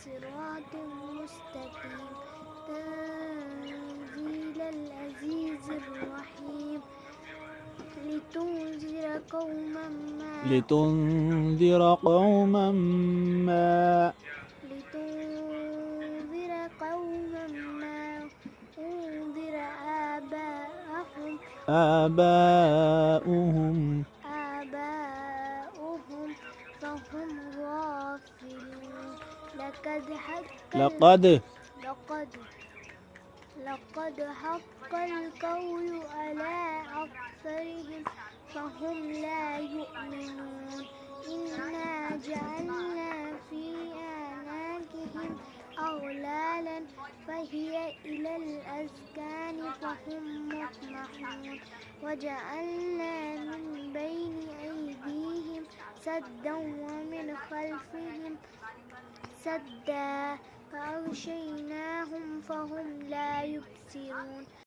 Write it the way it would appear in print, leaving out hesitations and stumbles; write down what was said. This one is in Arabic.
صراط مستقيم تنزيل العزيز الرحيم لتنذر قوما ما أنذر آباءهم فهم غافلون لقد حق القول على أكثرهم فهم لا يؤمنون إنا جعلنا في أعناقهم أغلالا فهي إلى الأذقان فهم مقمحون وجعلنا من بين أيديهم سدا ومن خلفهم سدا فأغشيناهم فهم لا يبصرون